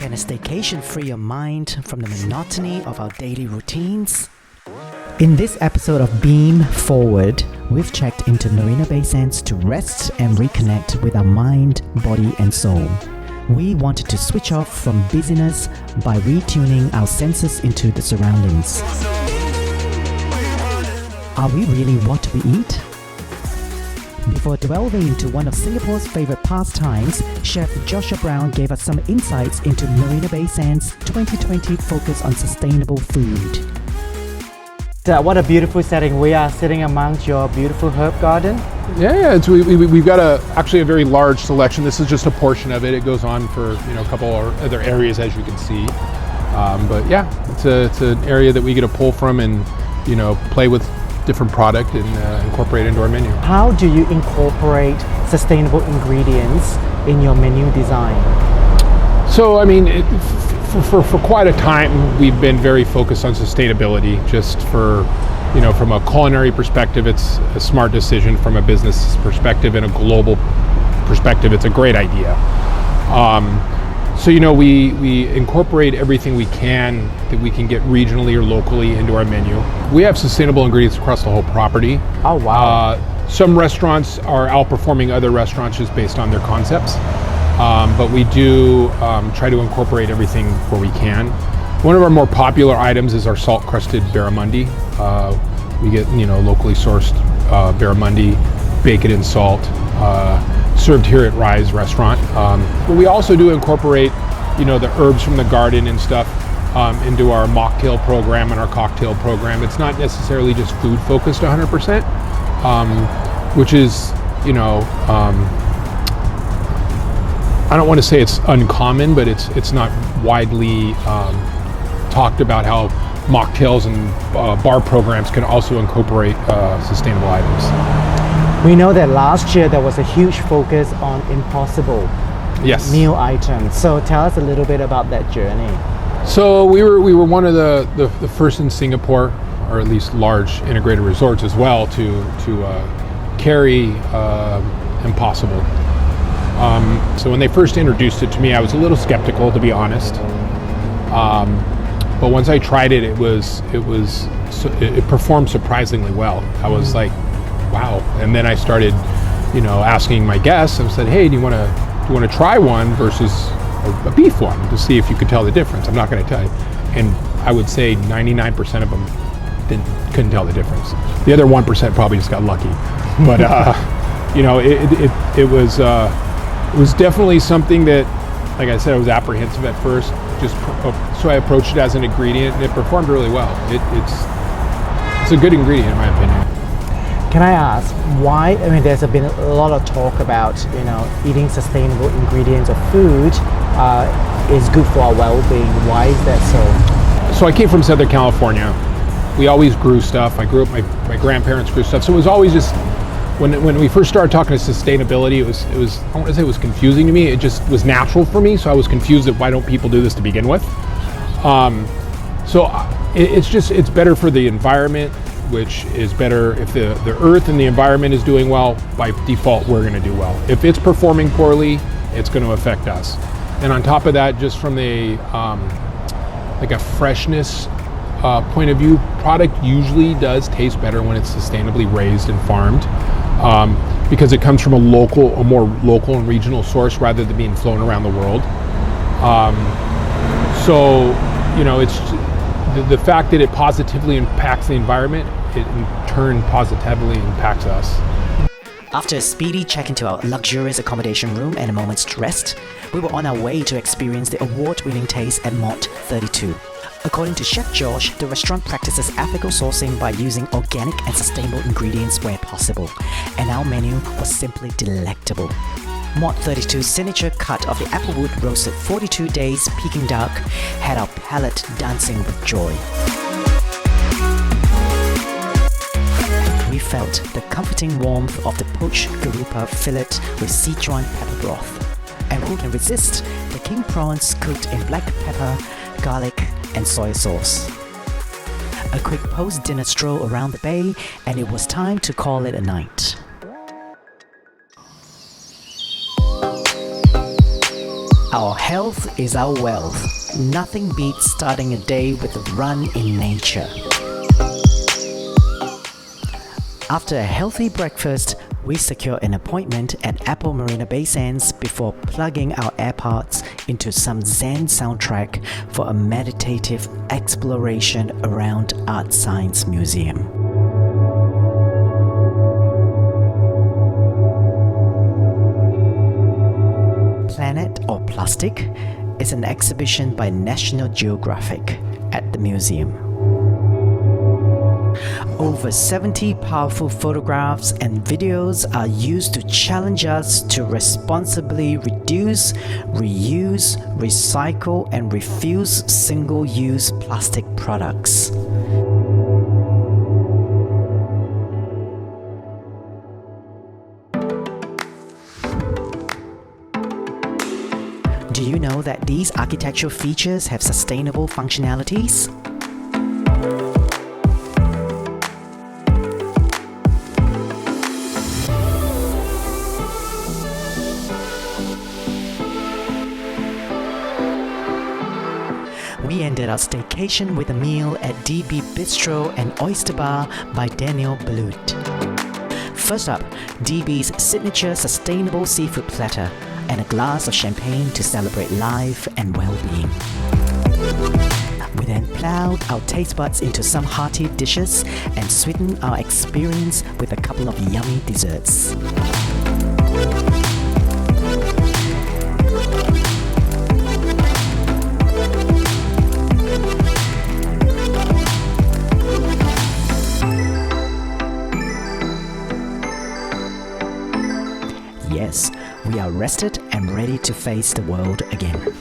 Can a staycation free your mind from the monotony of our daily routines? In this episode of Beam Forward, we've checked into Marina Bay Sands to rest and reconnect with our mind, body, and soul. We wanted to switch off from busyness by retuning our senses into the surroundings. Are we really what we eat? Before delving into one of Singapore's favorite pastimes, Chef Joshua Brown gave us some insights into Marina Bay Sands' 2020 focus on sustainable food. What a beautiful setting. We are sitting amongst your beautiful herb garden. Yeah. We've got actually a very large selection. This is just a portion of it. It goes on for a couple other areas, as you can see. But yeah, it's an area that we get to pull from and play with different product and incorporate into our menu. How do you incorporate sustainable ingredients in your menu design? So for quite a time we've been very focused on sustainability. Just for from a culinary perspective, it's a smart decision. From a business perspective and a global perspective, it's a great idea. So we incorporate everything we can that we can get regionally or locally into our menu. We have sustainable ingredients across the whole property. Oh wow! Some restaurants are outperforming other restaurants just based on their concepts, but we do try to incorporate everything where we can. One of our more popular items is our salt-crusted barramundi. We get locally sourced barramundi, bake it in salt. Served here at Rise Restaurant. But we also do incorporate, the herbs from the garden and stuff into our mocktail program and our cocktail program. It's not necessarily just food focused 100%, which is, I don't want to say it's uncommon, but it's not widely talked about how mocktails and bar programs can also incorporate sustainable items. We know that last year there was a huge focus on impossible meal items. So tell us a little bit about that journey. So we were one of the first in Singapore, or at least large integrated resorts as well, to carry impossible. So when they first introduced it to me, I was a little skeptical, to be honest. But once I tried it, it performed surprisingly well. I was like, wow. And then I started, asking my guests and said, hey, do you want to try one versus a beef one to see if you could tell the difference? I'm not going to tell you. And I would say 99% of them couldn't tell the difference. The other 1% probably just got lucky. But, it was definitely something that, like I said, I was apprehensive at first. So I approached it as an ingredient and it performed really well. It's a good ingredient in my opinion. Can I ask why? There's been a lot of talk about eating sustainable ingredients of food is good for our well-being. Why is that so? So I came from Southern California. We always grew stuff. I grew up. My grandparents grew stuff. So it was always just when we first started talking to sustainability, it was I don't want to say it was confusing to me. It just was natural for me. So I was confused at why don't people do this to begin with. It's better for the environment, which is better if the earth and the environment is doing well. By default, we're going to do well. If it's performing poorly, it's going to affect us. And on top of that, just from a freshness point of view, product usually does taste better when it's sustainably raised and farmed, because it comes from a more local and regional source rather than being flown around the world. It's the fact that it positively impacts the environment, it in turn positively impacts us. After a speedy check into our luxurious accommodation room and a moment's rest, we were on our way to experience the award-winning taste at Mont 32. According to Chef Josh, the restaurant practices ethical sourcing by using organic and sustainable ingredients where possible, and our menu was simply delectable. Mont 32's signature cut of the applewood roasted 42 days Peking duck had our palate dancing with joy. We felt the comforting warmth of the poached garoupa fillet with Sichuan pepper broth. And who can resist the king prawns cooked in black pepper, garlic, and soy sauce? A quick post-dinner stroll around the bay, and it was time to call it a night. Our health is our wealth. Nothing beats starting a day with a run in nature. After a healthy breakfast, we secure an appointment at Apple Marina Bay Sands before plugging our AirPods into some Zen soundtrack for a meditative exploration around Art Science Museum. Planet or Plastic is an exhibition by National Geographic at the museum. Over 70 powerful photographs and videos are used to challenge us to responsibly reduce, reuse, recycle, and refuse single-use plastic products. Do you know that these architectural features have sustainable functionalities? We ended our staycation with a meal at DB Bistro and Oyster Bar by Daniel Blut. First up, DB's signature sustainable seafood platter and a glass of champagne to celebrate life and well-being. We then plowed our taste buds into some hearty dishes and sweetened our experience with a couple of yummy desserts. Yes, we are rested and ready to face the world again.